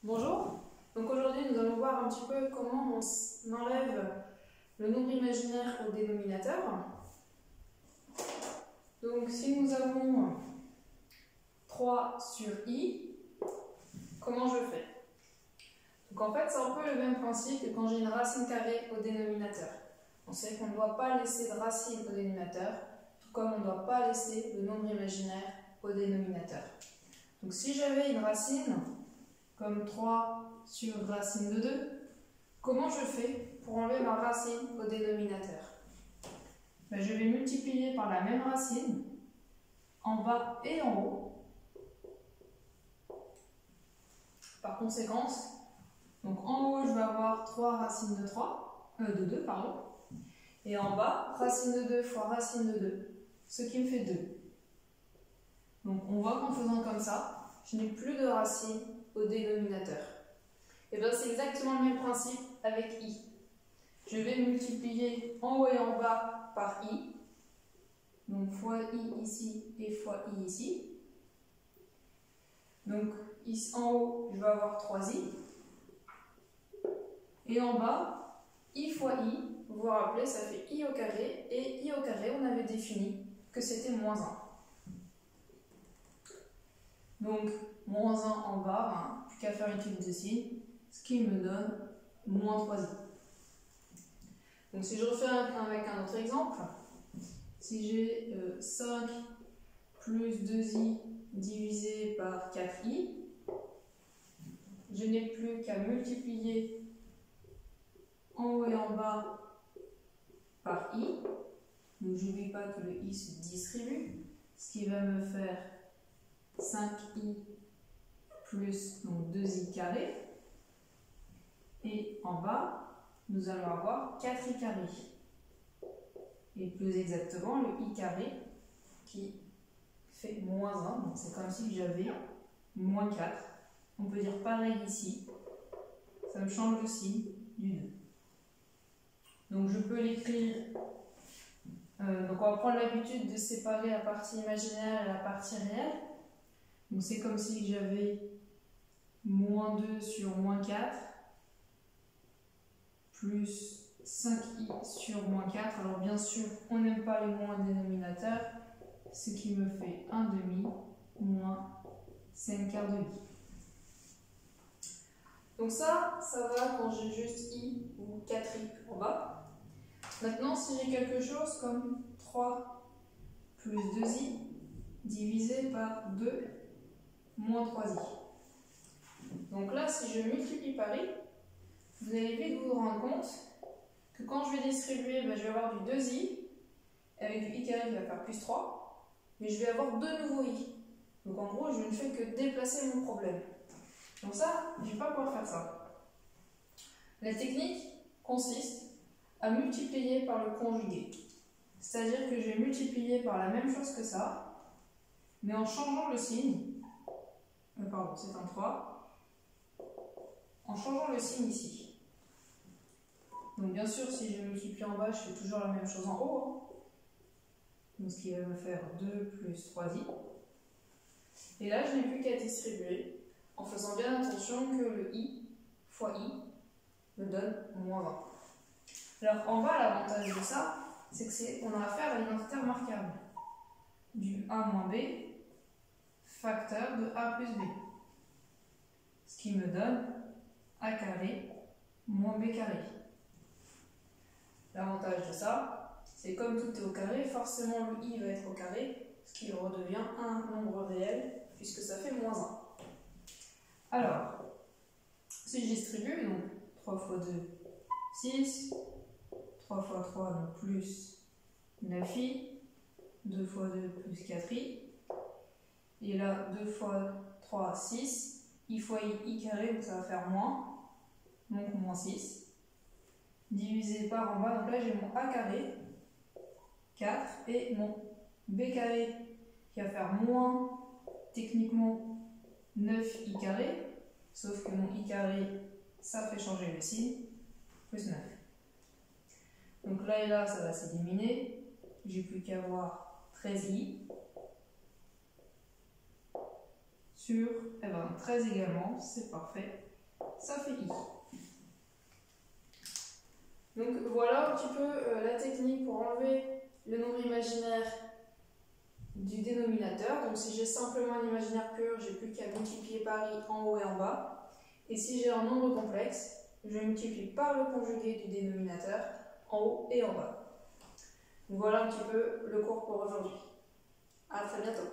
Bonjour, donc aujourd'hui nous allons voir un petit peu comment on enlève le nombre imaginaire au dénominateur. Donc si nous avons 3 sur i, comment je fais? Donc en fait c'est un peu le même principe que quand j'ai une racine carrée au dénominateur. On sait qu'on ne doit pas laisser de racine au dénominateur, tout comme on ne doit pas laisser le nombre imaginaire au dénominateur. Donc si j'avais une racine comme 3 sur racine de 2, comment je fais pour enlever ma racine au dénominateur? Je vais multiplier par la même racine en bas et en haut. Par conséquence, donc en haut je vais avoir 3 racines de 2, et en bas racine de 2 fois racine de 2, ce qui me fait 2. Donc on voit qu'en faisant comme ça, je n'ai plus de racine au dénominateur. Et bien c'est exactement le même principe avec i. Je vais multiplier en haut et en bas par i, donc fois i ici et fois i ici. Donc en haut je vais avoir 3i, et en bas i fois i, vous vous rappelez, ça fait i au carré, et i au carré on avait défini que c'était moins 1. Donc moins 1 en bas, plus qu'à faire une étude de signes, ce qui me donne moins 3i. Donc si je refais avec un autre exemple, si j'ai 5 plus 2i divisé par 4i, je n'ai plus qu'à multiplier en haut et en bas par i. Donc je n'oublie pas que le i se distribue, ce qui va me faire 5i plus donc 2i carré. Et en bas, nous allons avoir 4i carré. Et plus exactement, le i carré qui fait moins 1. Donc c'est comme si j'avais moins 4. On peut dire pareil ici. Ça me change le signe du 2. Donc je peux l'écrire. Donc on va prendre l'habitude de séparer la partie imaginaire et la partie réelle. Donc c'est comme si j'avais moins 2 sur moins 4 plus 5i sur moins 4. Alors bien sûr, on n'aime pas les moins dénominateurs, ce qui me fait 1 demi moins 5 quarts de i. Donc ça va quand j'ai juste i ou 4i en bas. Maintenant, si j'ai quelque chose comme 3 plus 2i divisé par 2 moins 3i. Donc là, si je multiplie par i, vous allez vite vous rendre compte que quand je vais distribuer, je vais avoir du 2i, avec du i carré qui va faire plus 3, mais je vais avoir de nouveau i. Donc en gros, je ne fais que déplacer mon problème. Donc ça, je ne vais pas pouvoir faire ça. La technique consiste à multiplier par le conjugué. C'est-à-dire que je vais multiplier par la même chose que ça, mais en changeant le signe. Pardon, c'est un 3. En changeant le signe ici. Donc bien sûr, si je multiplie en bas, je fais toujours la même chose en haut. Donc ce qui va me faire 2 plus 3i. Et là, je n'ai plus qu'à distribuer en faisant bien attention que le i fois i me donne moins 20. Alors en bas, l'avantage de ça, c'est qu'on a affaire à une identité remarquable. Du a moins b, facteur de a plus b. Ce qui me donne a carré moins b carré. L'avantage de ça, c'est comme tout est au carré, forcément le i va être au carré, ce qui redevient un nombre réel, puisque ça fait moins 1. Alors, si je distribue, donc 3 fois 2, 6, 3 fois 3, donc plus 9i, 2 fois 2, plus 4i, et là, 2 fois 3, 6, i fois i carré, donc ça va faire moins, donc moins 6. Divisé par en bas, donc là j'ai mon a carré, 4, et mon b carré qui va faire moins, techniquement, 9i carré, sauf que mon i carré, ça fait changer le signe, plus 9. Donc là et là, ça va s'éliminer, j'ai plus qu'à avoir 13i, sur 13 également, c'est parfait. ça fait I. Donc voilà un petit peu la technique pour enlever le nombre imaginaire du dénominateur. Donc si j'ai simplement un imaginaire pur, j'ai plus qu'à multiplier par I en haut et en bas. Et si j'ai un nombre complexe, je multiplie par le conjugué du dénominateur en haut et en bas. Donc voilà un petit peu le cours pour aujourd'hui. À très bientôt.